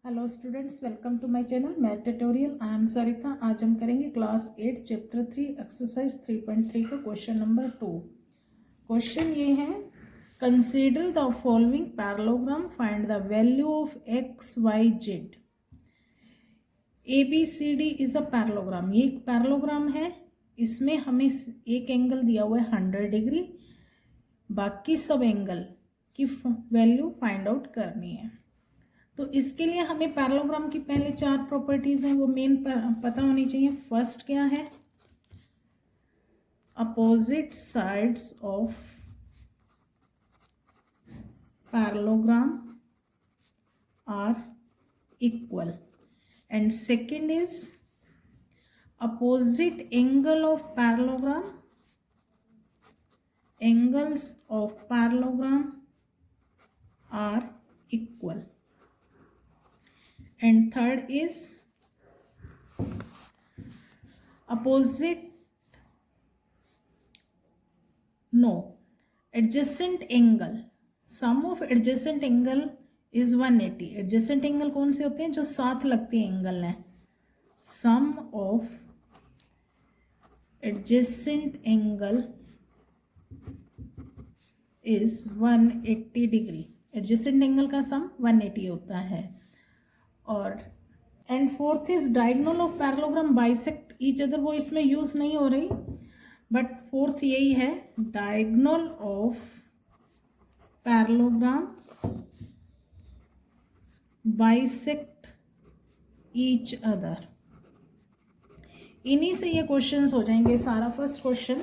Hello students, welcome to my channel math tutorial. I am Sarita. आज हम करेंगे class 8 chapter 3 exercise 3.3 का question number 2। Question ये है, consider the following parallelogram, find the value of x y z. A B C D is a parallelogram. ये एक parallelogram है, इसमें हमें एक एंगल दिया हुआ है 100 डिग्री, बाकी सब एंगल की वैल्यू फाइंड आउट करनी है। तो इसके लिए हमें पैरेललोग्राम की पहले 4 प्रॉपर्टीज हैं, वो मेन पता होनी चाहिए। फर्स्ट क्या है, opposite sides of parallelogram are equal, and second is opposite angle of parallelogram, angles of parallelogram are equal, and third is adjacent angle, sum of adjacent angle is 180। adjacent angle कौन से होते हैं, जो साथ लगते हैं एंगल हैं। sum of adjacent angle is 180 degree. adjacent angle का सम 180 होता है। और and fourth is diagonal of parallelogram bisect each other. वो इसमें यूज नहीं हो रही, बट फोर्थ यही है, diagonal of parallelogram bisect each other. इन्हीं से ये क्वेश्चंस हो जाएंगे सारा। फर्स्ट क्वेश्चन,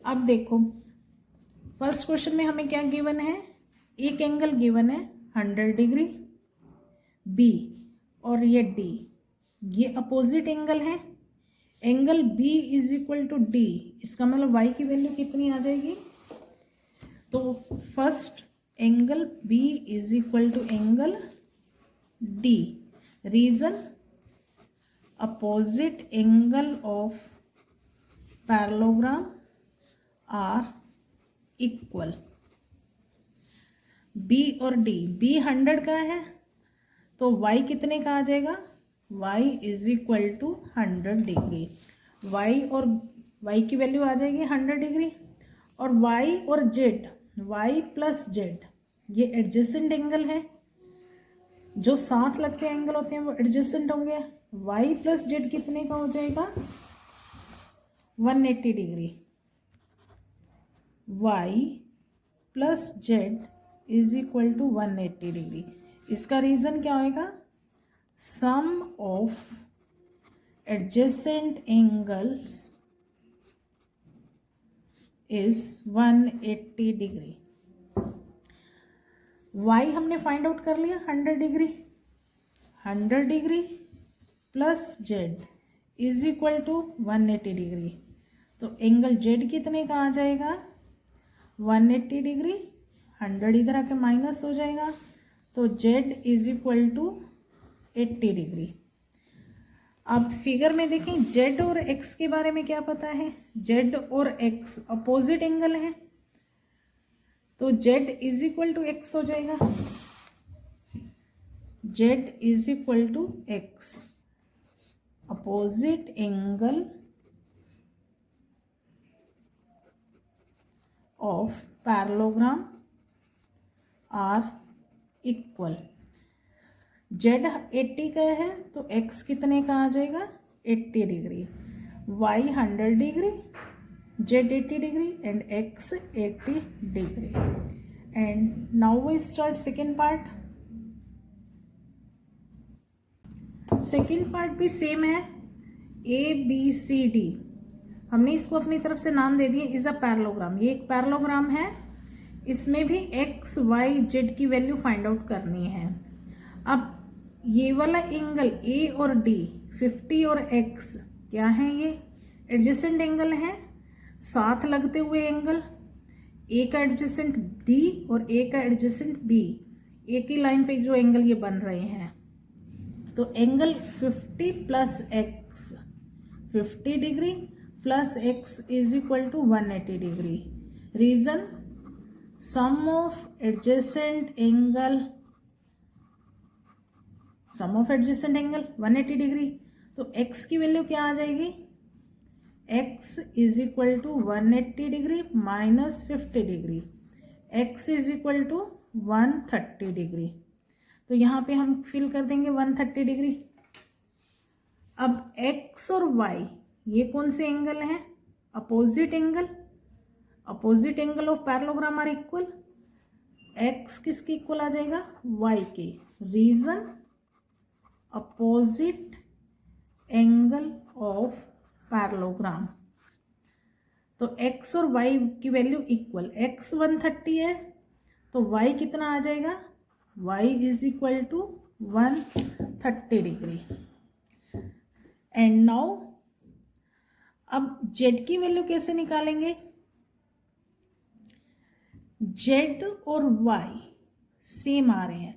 अब देखो फर्स्ट क्वेश्चन में हमें क्या गिवन है, एक एंगल गिवन है 100 डिग्री बी, और ये डी, ये अपोजिट एंगल है। Angle B is equal to D, इसका मतलब वाई की वैल्यू कितनी आ जाएगी। तो first angle B is equal to angle D. Reason, opposite angle of parallelogram are equal. B और डी, बी 100 का है तो y कितने का आ जाएगा, y is equal to 100 degree. y और y की वैल्यू आ जाएगी 100 डिग्री, और y और z, y प्लस z, ये एडजेसेंट एंगल है। जो साथ लगते एंगल होते हैं वो एडजेसेंट होंगे। y प्लस z कितने का हो जाएगा, 180 degree. y plus z is equal to 180 degree. इसका रीजन क्या होएगा, sum of adjacent angles is 180 degree. y हमने फाइंड आउट कर लिया 100 degree, 100 degree plus z is equal to 180 degree. तो एंगल z कितने का आ जाएगा, 180 डिग्री। 100 इधर आके माइनस हो जाएगा, तो z is equal to 80 degree. अब फिगर में देखें, z और x के बारे में क्या पता है, z और x अपोजिट एंगल है, तो z is equal to x हो जाएगा। z is equal to x, opposite angle of parallelogram are equal. z 80 का है तो x कितने का आ जाएगा, 80 degree. y 100 degree, z 80 degree and x 80 degree. And now we start second part. Second part भी सेम है, ए बी सी डी। हमने इसको अपनी तरफ से नाम दे दिए इज अ पैरेललोग्राम। ये एक पैरेललोग्राम है, इसमें भी x y z की वैल्यू फाइंड आउट करनी है। अब ये वाला एंगल a और d 50 और x क्या है, ये एडजेसेंट एंगल है, साथ लगते हुए एंगल। a का एडजेसेंट d और a का एडजेसेंट b, एक ही लाइन पे जो एंगल ये बन रहे हैं। तो angle 50 plus x 50 degree plus x is equal to 180 degree. Reason, sum of adjacent angle sum of adjacent angle 180 degree. तो x की वैल्यू क्या आ जाएगी, x is equal to 180 degree minus 50 degree, x is equal to 130 degree. तो यहाँ पे हम fill कर देंगे 130 डिग्री। अब x और y ये कौन से एंगल हैं, opposite angle, opposite angle of parallelogram are equal. x किसके इक्वल आ जाएगा, y के। Reason opposite angle of parallelogram. तो x और y की वैल्यू इक्वल, x 130 है तो y कितना आ जाएगा, y is equal to 130 degree. And now अब z की वैल्यू कैसे निकालेंगे, z और y सेम आ रहे हैं।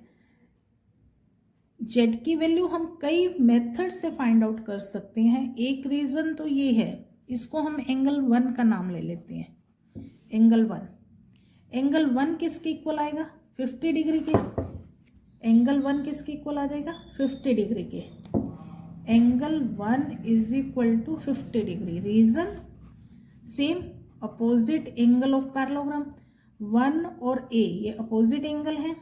z की वैल्यू हम कई मेथड से फाइंड आउट कर सकते हैं। एक रीज़न तो ये है, इसको हम एंगल 1 का नाम ले लेते हैं, एंगल 1। एंगल 1 किसके इक्वल आएगा, 50 डिग्री के। एंगल 1 किसके इक्वल आ जाएगा, 50 डिग्री के। Angle 1 is equal to 50 degree. Reason same, opposite angle of parallelogram. 1 और a ये अपोजिट एंगल है।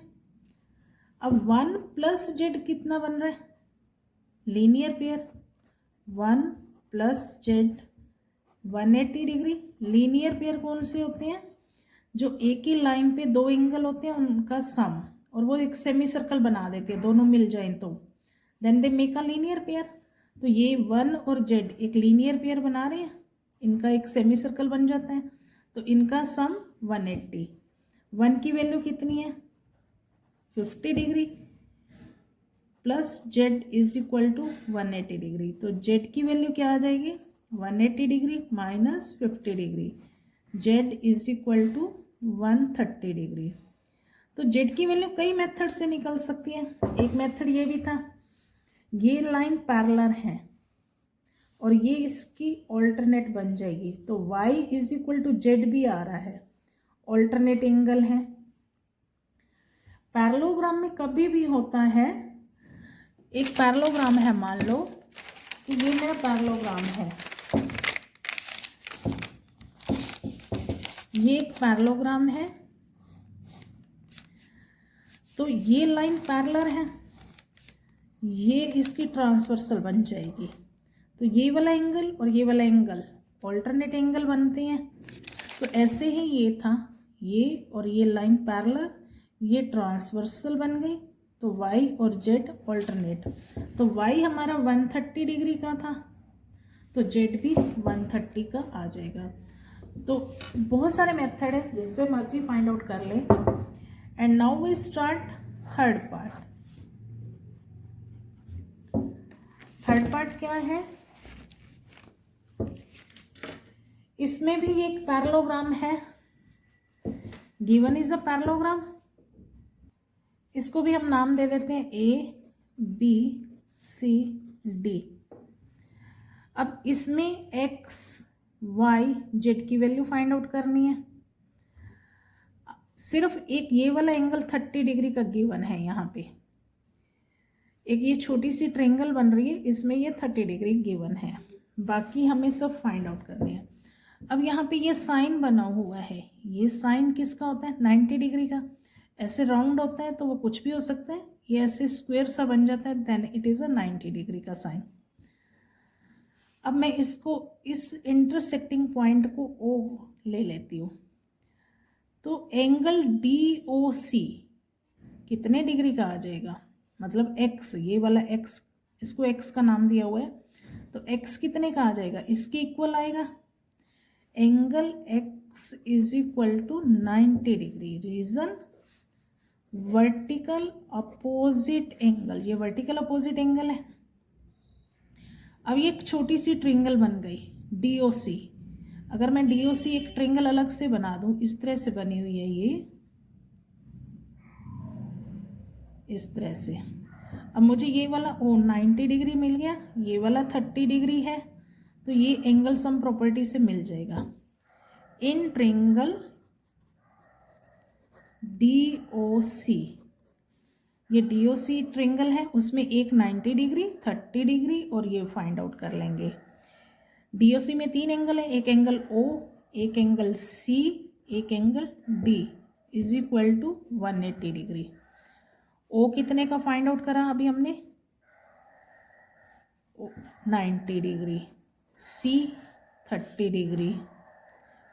अब 1 प्लस z कितना बन रहा है, linear pair. 1 plus z 180 degree. Linear pair कौन से होते हैं, जो एक ही लाइन पे दो एंगल होते हैं उनका सम, और वो एक सेमी सर्कल बना देते हैं, दोनों मिल जाएं तो then they make a linear pair. तो ये 1 और z एक लीनियर पेयर बना रहे हैं, इनका एक सेमी सर्कल बन जाता है, तो इनका सम 180। 1 की वैल्यू कितनी है, 50 degree plus z is equal to 180 degree. तो z की वैल्यू क्या आ जाएगी, 180 degree minus 50 degree, z is equal to 130 degree. तो z की वैल्यू कई मेथड से निकल सकती है। एक मेथड ये भी था, ये लाइन पैरेलल है और ये इसकी ऑल्टरनेट बन जाएगी, तो y is equal to Z भी आ रहा है, ऑल्टरनेट एंगल है। पैरेललोग्राम में कभी भी होता है, एक पैरेललोग्राम है, मान लो कि ये मेरा पैरेललोग्राम है, ये एक पैरेललोग्राम है, तो ये लाइन पैरेलल है, ये इसकी ट्रांसवर्सल बन जाएगी। तो ये वाला एंगल और ये वाला एंगल ऑल्टरनेट एंगल बनते हैं। तो ऐसे ही ये था, ये और ये लाइन पैरेलल, ये ट्रांसवर्सल बन गई, तो y और z ऑल्टरनेट। तो y हमारा 130 डिग्री का था, तो z भी 130 का आ जाएगा। तो बहुत सारे मेथड है, जिससे मर्जी फाइंड आउट कर ले। And now we start third part. Third part क्या है, इसमें भी एक पैरेललोग्राम है, गिवन इज अ पैरेललोग्राम। इसको भी हम नाम दे देते हैं A B C D। अब इसमें x y z की वैल्यू फाइंड आउट करनी है। सिर्फ एक ये वाला एंगल 30 डिग्री का गिवन है, यहाँ पे एक ये छोटी सी ट्रायंगल बन रही है, इसमें ये 30 डिग्री गिवन है, बाकी हमें सब फाइंड आउट करने हैं। अब यहाँ पे ये साइन बना हुआ है, ये साइन किसका होता है, 90 डिग्री का। ऐसे राउंड होता है तो वो कुछ भी हो सकता है, ये ऐसे स्क्वायर सा बन जाता है, then it is a 90 degree का साइन। अब मैं इसको, इस इंटरसेक्टिंग पॉइंट को O ले लेती हूँ, तो एंगल DOC कितने डिग्री का आ जाएगा, मतलब x, ये वाला x, इसको x का नाम दिया हुआ है, तो x कितने का आ जाएगा, इसके इक्वल आएगा। Angle x is equal to 90 degree. Reason vertical opposite angle, ये वर्टिकल अपोजिट एंगल है। अब ये एक छोटी सी ट्रायंगल बन गई DOC। अगर मैं DOC एक ट्रायंगल अलग से बना दूं, इस तरह से बनी हुई है ये, इस तरह से। अब मुझे ये वाला 90 डिग्री मिल गया, ये वाला 30 डिग्री है, तो ये एंगल सम प्रॉपर्टी से मिल जाएगा। इन ट्रायंगल DOC ये DOC ट्रिंगल है, उसमें एक 90 डिग्री, 30 डिग्री और ये फाइंड आउट कर लेंगे। DOC में 3 एंगल है, एक एंगल O, एक एंगल C, एक angle D is equal to 180 degree. O कितने का फाइंड आउट करा अभी हमने? 90 डिग्री, C 30 डिग्री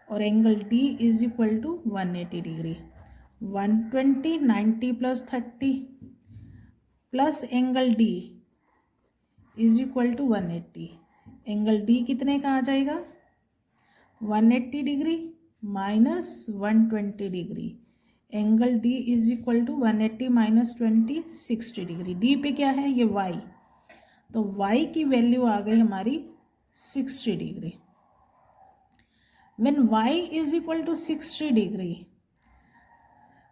और angle D is equal to 180 degree. 120 90 plus 30 plus angle D is equal to 180। Angle D कितने का आ जाएगा? 180 degree minus 120 degree. Angle D is equal to 180 minus 20 60 degree. D पे क्या है? ये Y, तो Y की वैल्यू आ गई हमारी 60 degree. When Y is equal to 60 degree,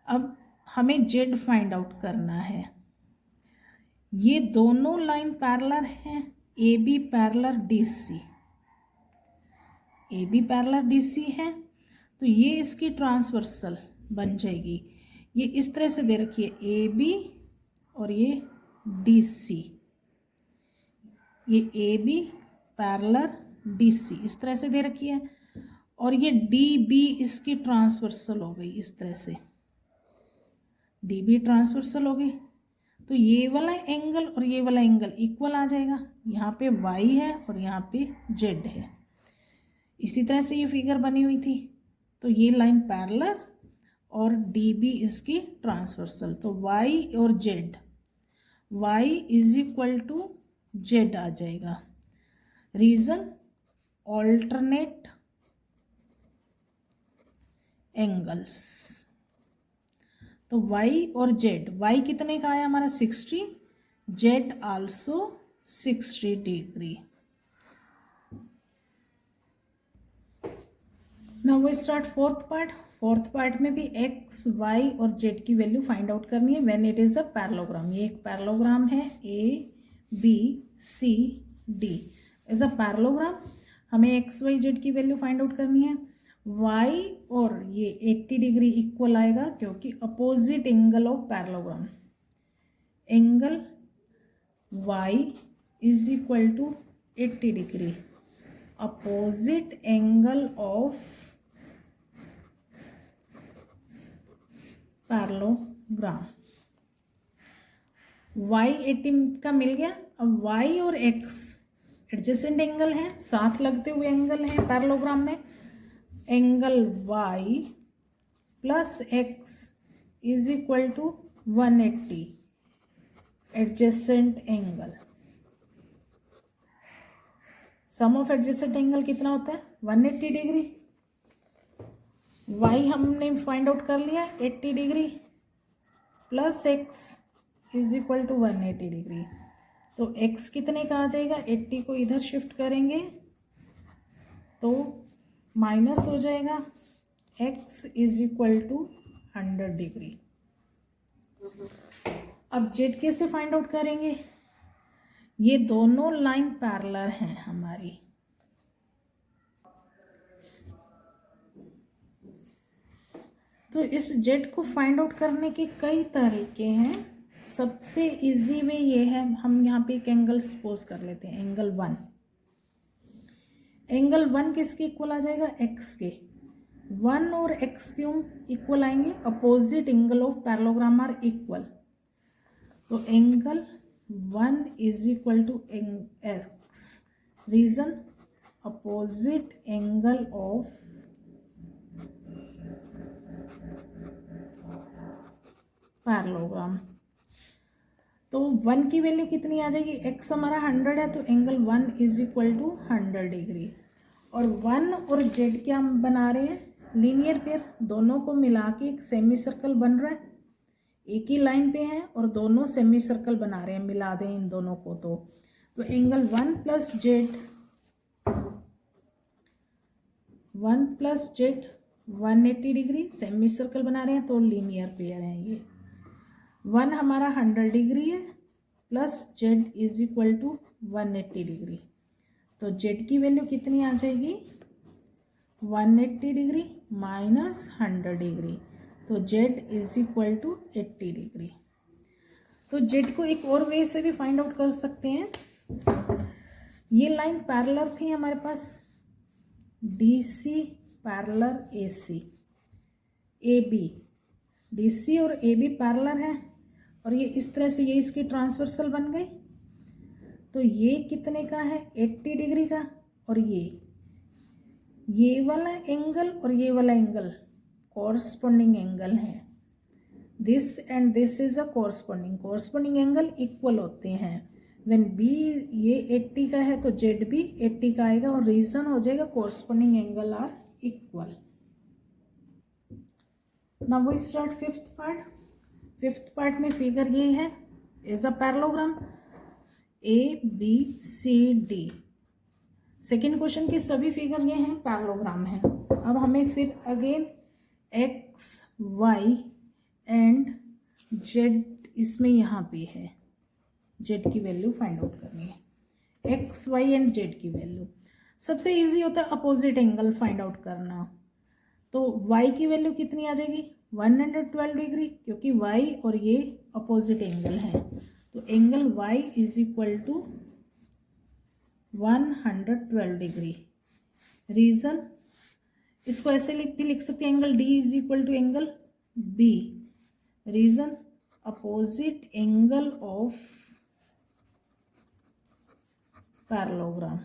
अब हमें Z फाइंड आउट करना है। ये दोनों लाइन पैरेलल हैं, AB parallel DC, AB parallel DC है, तो ये इसकी ट्रांसवर्सल बन जाएगी। ये इस तरह से दे रखी है AB और ये DC, ये AB पैरेलल DC इस तरह से दे रखी है और ये DB इसकी ट्रांसवर्सल हो गई इस तरह से, DB ट्रांसवर्सल हो गई। तो ये वाला एंगल और ये वाला एंगल इक्वल आ जाएगा। यहाँ पे Y है और यहाँ पे Z है। इसी तरह से ये फिगर बनी हुई थी, तो ये लाइन पैरेलल और DB इसकी ट्रांसवर्सल, तो Y और Z, Y is equal to Z आ जाएगा। रीजन ऑल्टरनेट एंगल्स, तो Y और Z, Y कितने का आया हमारा? 60, Z also 60 degree. Now we start fourth part. Fourth part में भी X, Y और Z की वैल्यू फाइंड आउट करनी है when it is a parallelogram. ये एक पैरेललोग्राम है, ABCD इज अ पैरेललोग्राम। हमें X, Y, Z की वैल्यू फाइंड आउट करनी है। Y और ये 80 डिग्री इक्वल आएगा क्योंकि opposite angle of parallelogram. Angle Y is equal to 80 degree, opposite angle of parallelogram. Y 80 का मिल गया। अब Y और X एडजेसेंट एंगल हैं, साथ लगते हुए एंगल हैं पैरेललोग्राम में। Angle Y plus X is equal to 180 adjacent angle. Sum of adjacent angle कितना होता है? 180 डिग्री। Y हमने फाइंड आउट कर लिया 80 degree plus X is equal to 180 degree. तो X कितने का आ जाएगा? 80 को इधर शिफ्ट करेंगे तो माइनस हो जाएगा, X is equal to 100 degree. अब Z कैसे फाइंड आउट करेंगे? ये दोनों लाइन पैरेलल हैं हमारी, तो इस Z को फाइंड आउट करने के कई तरीके हैं। सबसे इजी वे ये है, हम यहाँ पे एक एंगल सपोज कर लेते हैं, एंगल 1। एंगल 1 किसके इक्वल आ जाएगा? X के। 1 और X क्यों इक्वल आएंगे? Opposite angle of parallelogram are equal, तो angle 1 is equal to X। Reason opposite angle of parallelogram. तो 1 की वैल्यू कितनी आ जाएगी? X हमारा 100 है, तो angle 1 is equal to 100 degree. और 1 और Z क्या हम बना रहे हैं? लीनियर पेयर, दोनों को मिला के एक सेमी सर्कल बन रहा है। एक ही लाइन पे हैं और दोनों सेमी सर्कल बना रहे हैं, मिला दें इन दोनों को तो angle 1 plus Z 180 degree, semi circle बना रहे हैं तो लीनियर पेयर हैं ये। 1 हमारा 100 डिग्री है plus Z is equal to 180 degree, तो Z की वैल्यू कितनी आ जाएगी? 180 डिग्री माइनस 100 डिग्री, तो Z is equal to 80 degree. तो जेड को एक और वे से भी फाइंड आउट कर सकते हैं। ये लाइन पैरेलल थी हमारे पास, DC parallel AC, AB, DC और AB पैरेलल है और ये इस तरह से ये इसकी ट्रांसवर्सल बन गई। तो ये कितने का है, 80 डिग्री का, और ये वाला एंगल और ये वाला एंगल कॉरस्पॉन्डिंग एंगल है। This and this is a corresponding angle equal होते हैं। व्हेन बी ये 80 का है तो जेड भी 80 का आएगा और रीजन हो जाएगा corresponding angle are equal. Now we start fifth part में फिगर ये है, is a parallelogram ABCD। Second question के सभी फिगर ये हैं, पैरेललोग्राम है। अब हमें फिर again X, Y and Z इसमें यहाँ पे है, Z की वैल्यू फाइंड आउट करनी है। X, Y एंड Z की वैल्यू सबसे इजी होता है अपोजिट एंगल फाइंड आउट करना। तो Y की वैल्यू कितनी आ जाएगी, 112 डिग्री, क्योंकि Y और ये अपोजिट एंगल है। तो angle Y is equal to 112 degree. Reason इसको ऐसे भी लिख सकते हैं, angle D is equal to angle B। Reason opposite angle of parallelogram.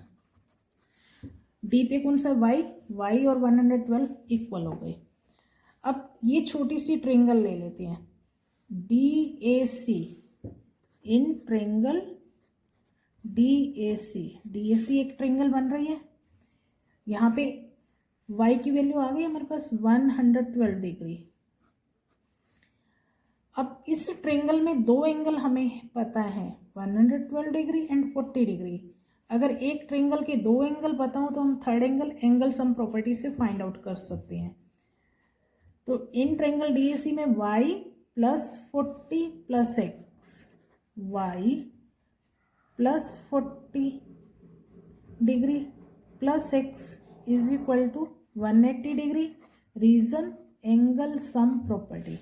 D पे कौन सा y और 112 इक्वल हो गए। अब ये छोटी सी ट्रेंगल ले लेते हैं, DAC इन ट्रेंगल DAC एक ट्रेंगल बन रही है। यहाँ पे y की वैल्यू आ गई हमारे पास 112 डिग्री। अब इस ट्रेंगल में दो एंगल हमें पता है, 112 डिग्री एंड 40 डिग्री। अगर एक ट्रेंगल के दो एंगल पता हो तो हम थर्ड एंगल सम प्रॉपर्टी से फाइंड आउट कर सकते हैं। तो इन ट्रेंगल DAC में y plus 40 plus x, y plus 40 degree plus x is equal to 180 degree. Reason angle sum property.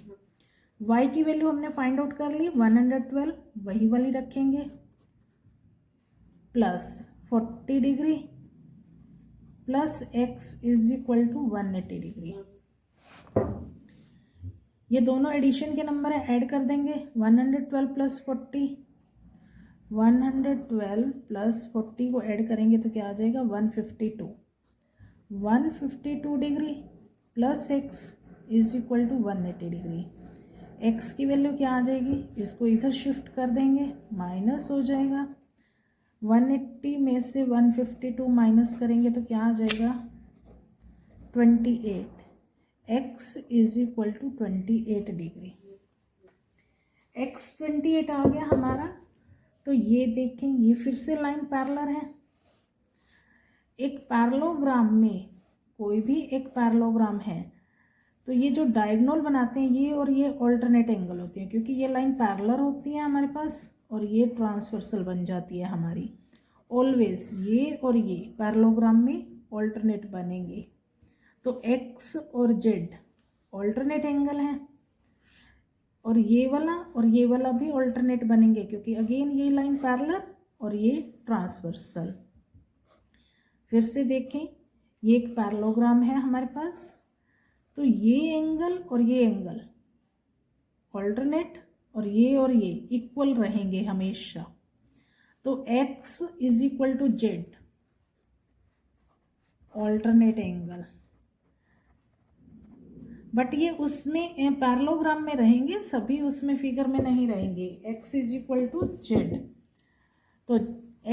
y की वैल्यू हमने फाइंड आउट कर ली 112, वही वाली रखेंगे, plus 40 degree plus x is equal to 180 degree. ये दोनों एडिशन के नंबर है, ऐड कर देंगे। 112 प्लस 40, 112 प्लस 40 को ऐड करेंगे तो क्या आ जाएगा 152। 152 degree plus x is equal to 180 degree. x की वैल्यू क्या आ जाएगी, इसको इधर शिफ्ट कर देंगे, माइनस हो जाएगा। 180 में से 152 माइनस करेंगे तो क्या आ जाएगा 28। x is equal to 28 degree. x 28 आ गया हमारा। तो ये देखें, ये फिर से लाइन पैरेलल है। एक पैरेललोग्राम में कोई भी एक पैरेललोग्राम है तो ये जो डायगोनल बनाते हैं ये और ये ऑल्टरनेट एंगल होते हैं, क्योंकि ये लाइन पैरेलल होती है हमारे पास और ये ट्रांसवर्सल बन जाती है हमारी। ऑलवेज ये और ये पैरेललोग्राम में ऑल्टरनेट बनेंगे। तो x और z ऑल्टरनेट एंगल है और ये वाला भी ऑल्टरनेट बनेंगे, क्योंकि अगेन ये लाइन पैरेलल और ये ट्रांसवर्सल। फिर से देखें, ये एक पैरेललोग्राम है हमारे पास, तो ये एंगल और ये एंगल ऑल्टरनेट और ये इक्वल रहेंगे हमेशा। तो x is equal to z alternate angle, but ये उसमें पैरेललोग्राम में रहेंगे, सभी उसमें फिगर में नहीं रहेंगे। x is equal to z, तो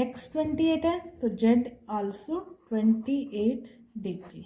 x 28 है तो z आल्सो 28 डिग्री।